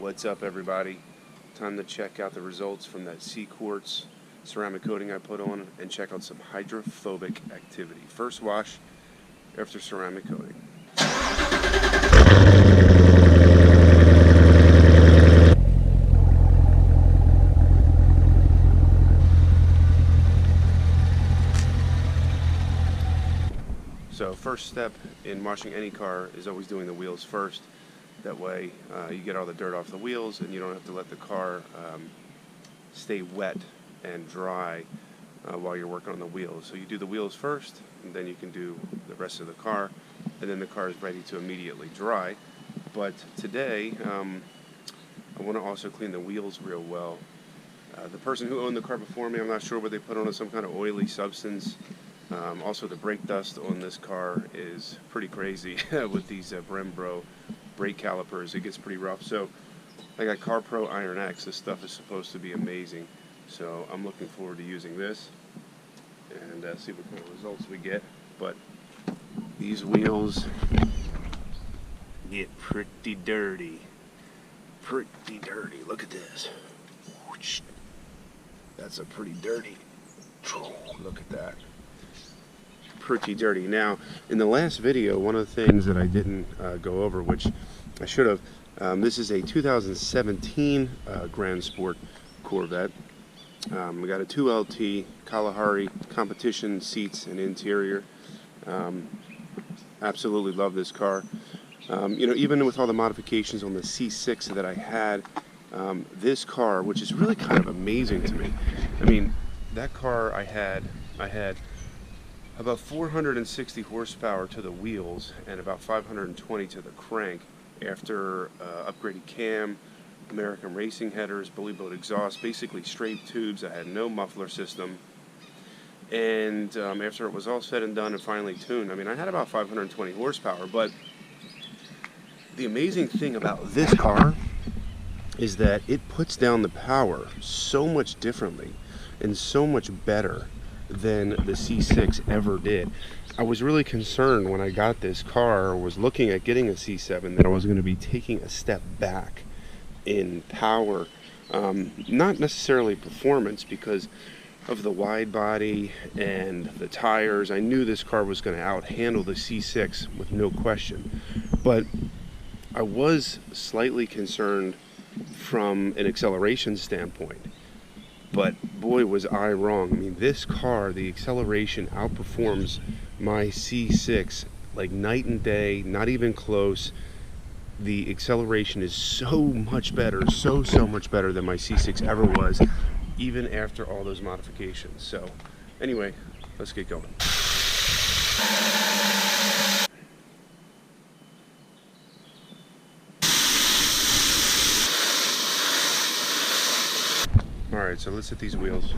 What's up, everybody? Time to check out the results from that sea quartz ceramic coating I put on and check out some hydrophobic activity. First wash after ceramic coating. So first step in washing any car is always doing the wheels first. That way you get all the dirt off the wheels and you don't have to let the car stay wet and dry while you're working on the wheels. So you do the wheels first, and then you can do the rest of the car, and then the car is ready to immediately dry. But today I want to also clean the wheels real well. The person who owned the car before me, I'm not sure what they put on it, some kind of oily substance. Also, the brake dust on this car is pretty crazy with these Brembo brake calipers. It gets pretty rough. So I got CarPro Iron X. This stuff is supposed to be amazing. So I'm looking forward to using this and see what kind of results we get. But these wheels get pretty dirty. Pretty dirty. Look at this. That's a pretty dirty. Look at that. Pretty dirty. Now, in the last video, one of the things that I didn't go over, which I should have, this is a 2017 Grand Sport Corvette. We got a 2LT Kalahari competition seats and interior. Absolutely love this car. You know, even with all the modifications on the C6 that I had, this car, which is really kind of amazing to me. I mean, that car I had about 460 horsepower to the wheels and about 520 to the crank after upgraded cam, American racing headers, bully boat exhaust, basically straight tubes. I had no muffler system. And after it was all said and done and finally tuned, I mean, I had about 520 horsepower. But the amazing thing about this car is that it puts down the power so much differently and so much better than the C6 ever did. I was really concerned when I got this car, or was looking at getting a C7, that I was going to be taking a step back in power, not necessarily performance, because of the wide body and the tires. I knew this car was going to outhandle the C6 with no question, but I was slightly concerned from an acceleration standpoint. But boy, was I wrong. I mean, this car, the acceleration outperforms my C6 like night and day, not even close. The acceleration is so much better, so much better than my C6 ever was, even after all those modifications. So anyway, let's get going. Alright, so let's hit these wheels.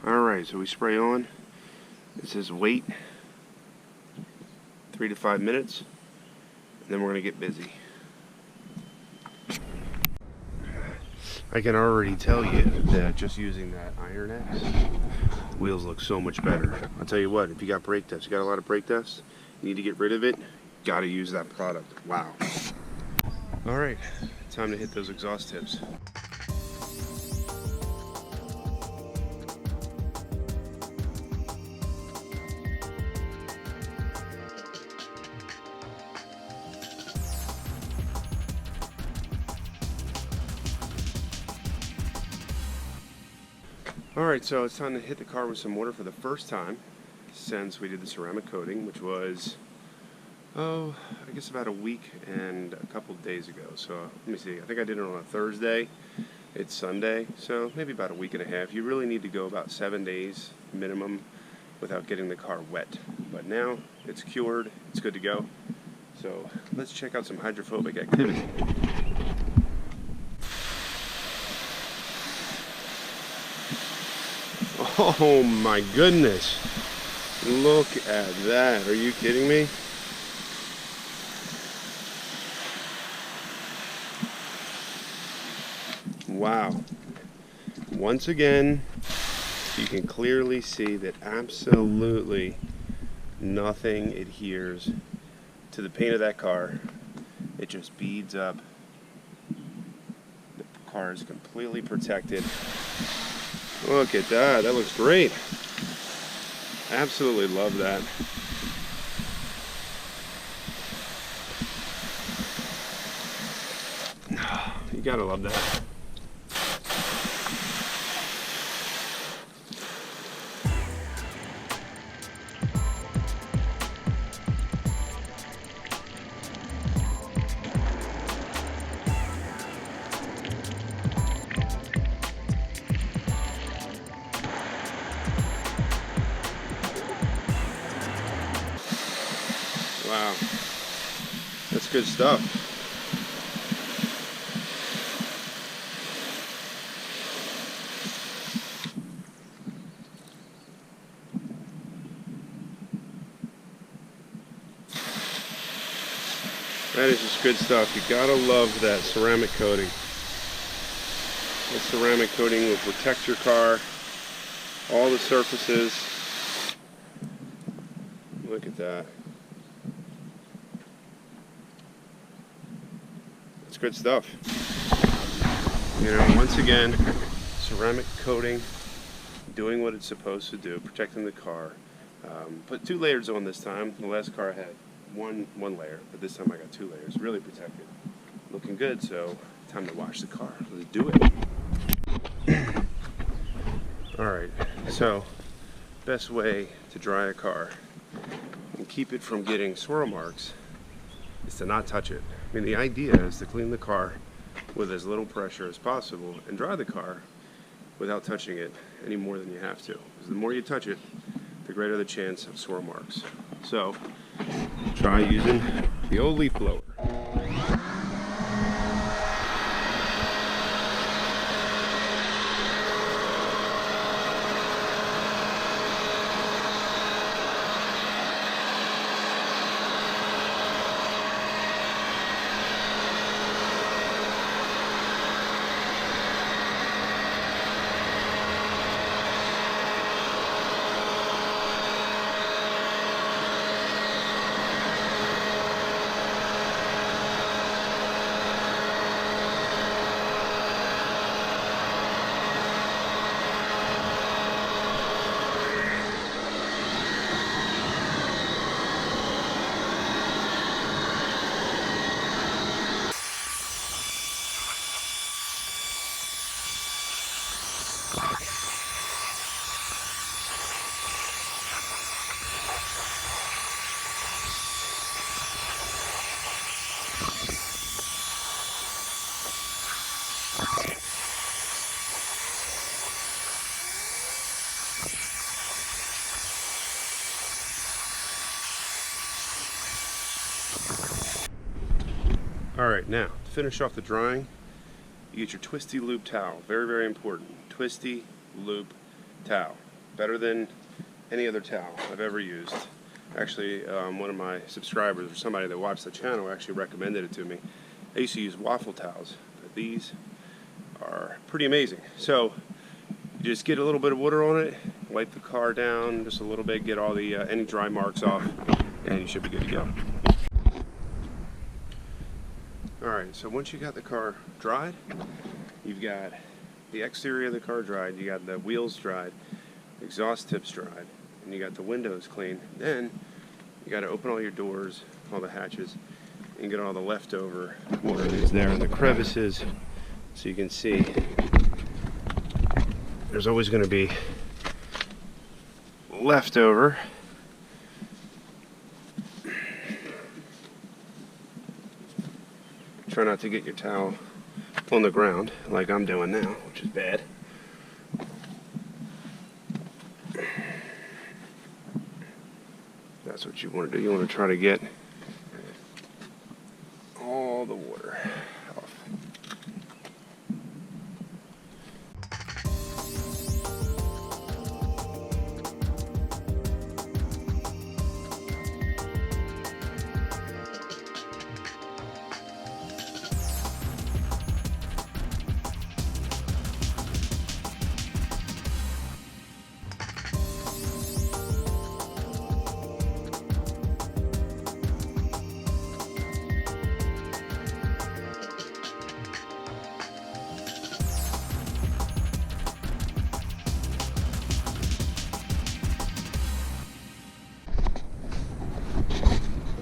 Alright, so we spray on. It says wait 3 to 5 minutes, and then we're going to get busy. I can already tell you that just using that Iron X, wheels look so much better. I'll tell you what, if you got brake dust, you got a lot of brake dust, you need to get rid of it, got to use that product. Wow. Alright, time to hit those exhaust tips. Alright, so it's time to hit the car with some water for the first time since we did the ceramic coating, which was, I guess about a week and a couple days ago. So let me see, I think I did it on a Thursday. It's Sunday, so maybe about a week and a half. You really need to go about 7 days minimum without getting the car wet. But now it's cured, it's good to go. So let's check out some hydrophobic activity. Oh my goodness. Look at that. Are you kidding me? Wow. Once again, you can clearly see that absolutely nothing adheres to the paint of that car. It just beads up. The car is completely protected. Look at that. That looks great. Absolutely love that. You gotta love that. Wow, that's good stuff. That is just good stuff. You gotta love that ceramic coating. That ceramic coating will protect your car, all the surfaces. Look at that. It's good stuff. You know, once again, ceramic coating, doing what it's supposed to do, protecting the car. Put 2 layers on this time. The last car I had one layer, but this time I got 2 layers. Really protected. Looking good, so time to wash the car. Let's do it. Alright, so best way to dry a car and keep it from getting swirl marks is to not touch it. I mean, the idea is to clean the car with as little pressure as possible and dry the car without touching it any more than you have to. Because the more you touch it, the greater the chance of swirl marks. So, try using the old leaf blower. Alright, now, to finish off the drying, you get your twisty loop towel. Very, very important. Twisty loop towel. Better than any other towel I've ever used. Actually, one of my subscribers, or somebody that watched the channel, actually recommended it to me. I used to use waffle towels, but these are pretty amazing. So, you just get a little bit of water on it, wipe the car down just a little bit, get all the any dry marks off, and you should be good to go. Alright, so once you got the car dried, you've got the exterior of the car dried, you got the wheels dried, exhaust tips dried, and you got the windows clean. Then you got to open all your doors, all the hatches, and get all the leftover water that's there in the crevices. So you can see there's always going to be leftover. Try not to get your towel on the ground like I'm doing now, which is bad. That's what you want to do. You want to try to get all the water off.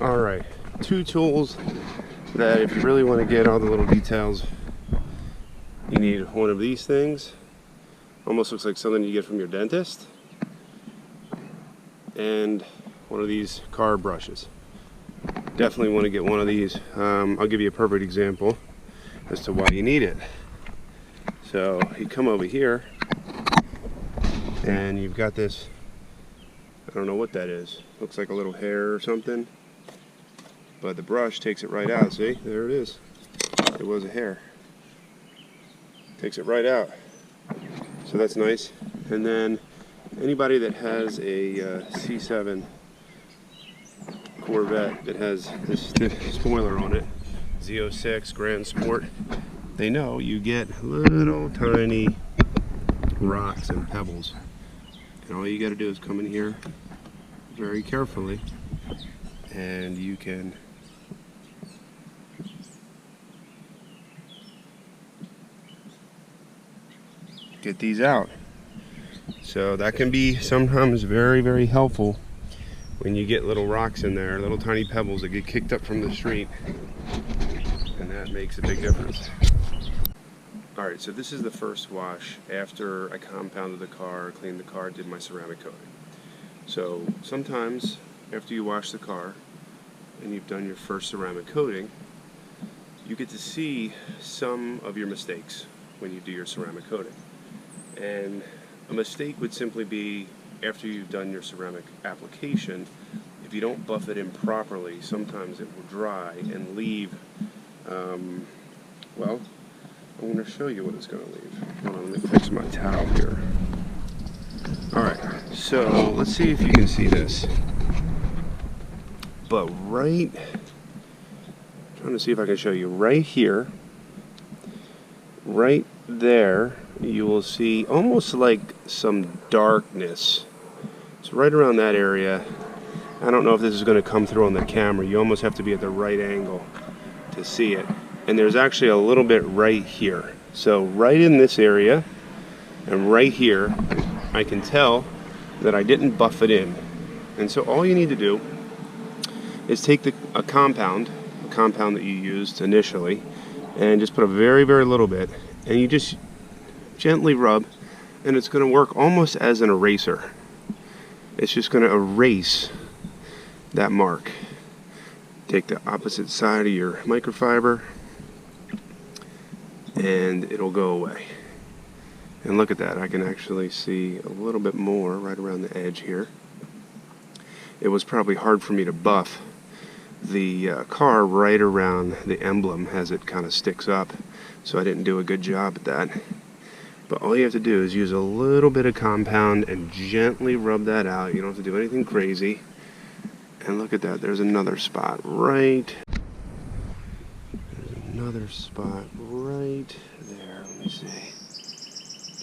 Alright, two tools that if you really want to get all the little details, you need one of these things. Almost looks like something you get from your dentist. And one of these car brushes. Definitely want to get one of these. I'll give you a perfect example as to why you need it. So you come over here and you've got this, I don't know what that is. Looks like a little hair or something. But the brush takes it right out. See, there it is. It was a hair. Takes it right out. So that's nice. And then anybody that has a C7 Corvette that has this spoiler on it, Z06 Grand Sport, they know you get little tiny rocks and pebbles. And all you got to do is come in here very carefully and you can get these out. So that can be sometimes very, very helpful when you get little rocks in there, little tiny pebbles that get kicked up from the street, and that makes a big difference. Alright, so this is the first wash after I compounded the car, cleaned the car, did my ceramic coating. So sometimes after you wash the car and you've done your first ceramic coating, you get to see some of your mistakes when you do your ceramic coating. And a mistake would simply be after you've done your ceramic application, if you don't buff it in properly, sometimes it will dry and leave, well, I'm going to show you what it's going to leave. Hold on, let me fix my towel here. Alright, so let's see if you can see this. But right, trying to see if I can show you right here, right there, you will see almost like some darkness. It's right around that area. I don't know if this is going to come through on the camera. You almost have to be at the right angle to see it. And there's actually a little bit right here. So right in this area and right here, I can tell that I didn't buff it in. And so all you need to do is take a compound that you used initially, and just put a very, very little bit, and you just gently rub, and it's going to work almost as an eraser. It's just going to erase that mark. Take the opposite side of your microfiber and it'll go away. And look at that, I can actually see a little bit more right around the edge here. It was probably hard for me to buff the car right around the emblem as it kind of sticks up, so I didn't do a good job at that. But all you have to do is use a little bit of compound and gently rub that out. You don't have to do anything crazy. And look at that, there's another spot right. There's another spot right there. Let me see.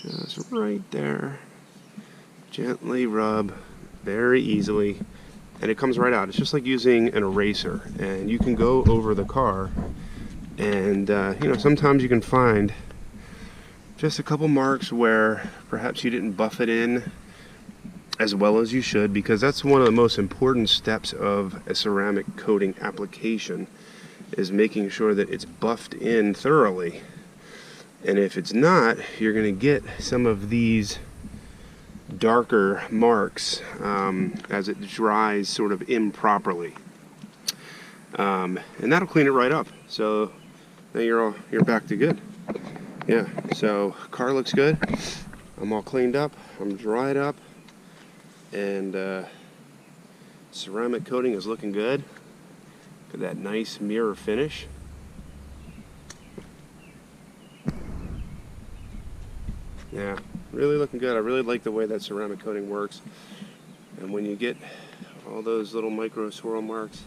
Just right there. Gently rub, very easily, and it comes right out. It's just like using an eraser. And you can go over the car, and you know, sometimes you can find just a couple marks where perhaps you didn't buff it in as well as you should, because that's one of the most important steps of a ceramic coating application, is making sure that it's buffed in thoroughly. And if it's not, you're going to get some of these darker marks as it dries sort of improperly, and that'll clean it right up. So now you're back to good. Yeah, so car looks good. I'm all cleaned up. I'm dried up, and ceramic coating is looking good. Look at that nice mirror finish. Yeah, really looking good. I really like the way that ceramic coating works. And when you get all those little micro swirl marks,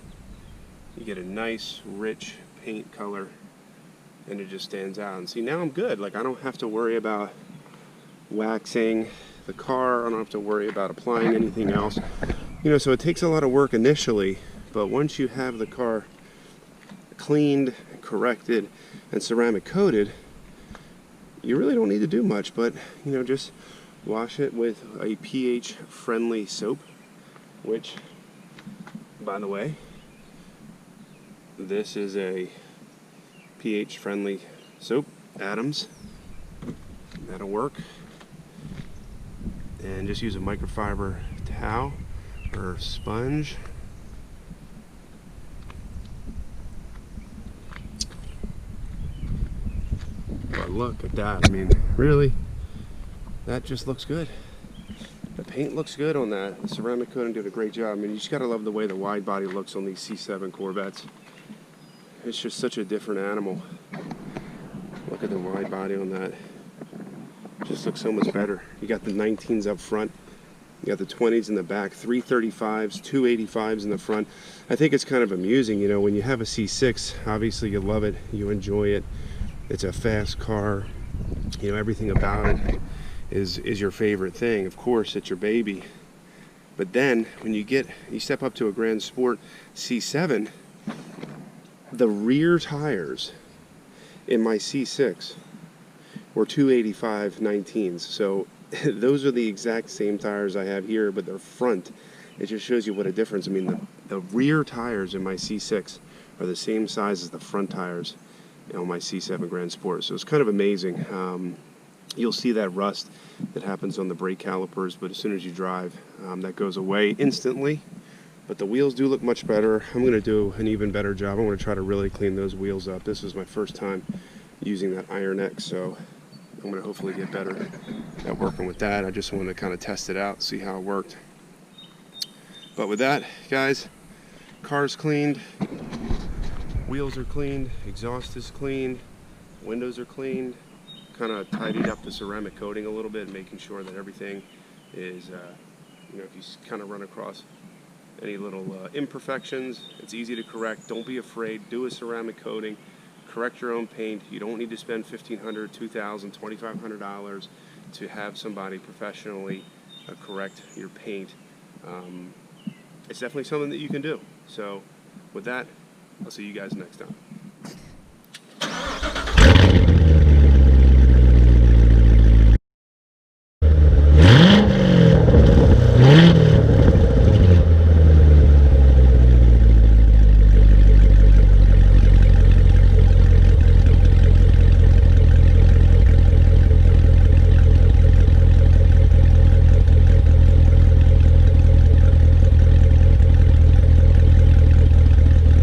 you get a nice rich paint color, and it just stands out. And see, now I'm good. Like, I don't have to worry about waxing the car. I don't have to worry about applying anything else. You know, so it takes a lot of work initially, but once you have the car cleaned, corrected, and ceramic coated, you really don't need to do much, but, you know, just wash it with a pH-friendly soap, which, by the way, This is a pH friendly soap, Adams. That'll work. And just use a microfiber towel or sponge. But look at that. I mean, really, that just looks good. The paint looks good on that. The ceramic coating did a great job. I mean, you just gotta love the way the wide body looks on these C7 Corvettes. It's just such a different animal. Look at the wide body on that. Just looks so much better. You got the 19s up front. You got the 20s in the back, 335s, 285s in the front. I think it's kind of amusing, you know, when you have a C6, obviously you love it, you enjoy it. It's a fast car. You know, everything about it is your favorite thing. Of course, it's your baby. But then when you step up to a Grand Sport C7, the rear tires in my C6 were 285 19s. So those are the exact same tires I have here, but they're front. It just shows you what a difference. I mean, the rear tires in my C6 are the same size as the front tires on my C7 Grand Sport. So it's kind of amazing. You'll see that rust that happens on the brake calipers, but as soon as you drive, that goes away instantly. But the wheels do look much better. I'm going to do an even better job. I'm going to try to really clean those wheels up. This was my first time using that Iron X, so I'm going to hopefully get better at working with that. I just wanted to kind of test it out, see how it worked. But with that, guys, car's cleaned, wheels are cleaned, exhaust is cleaned, windows are cleaned. Kind of tidied up the ceramic coating a little bit, making sure that everything is, you know, if you kind of run across any little imperfections, it's easy to correct. Don't be afraid. Do a ceramic coating. Correct your own paint. You don't need to spend $1,500, $2,000, $2,500 to have somebody professionally correct your paint. It's definitely something that you can do. So with that, I'll see you guys next time.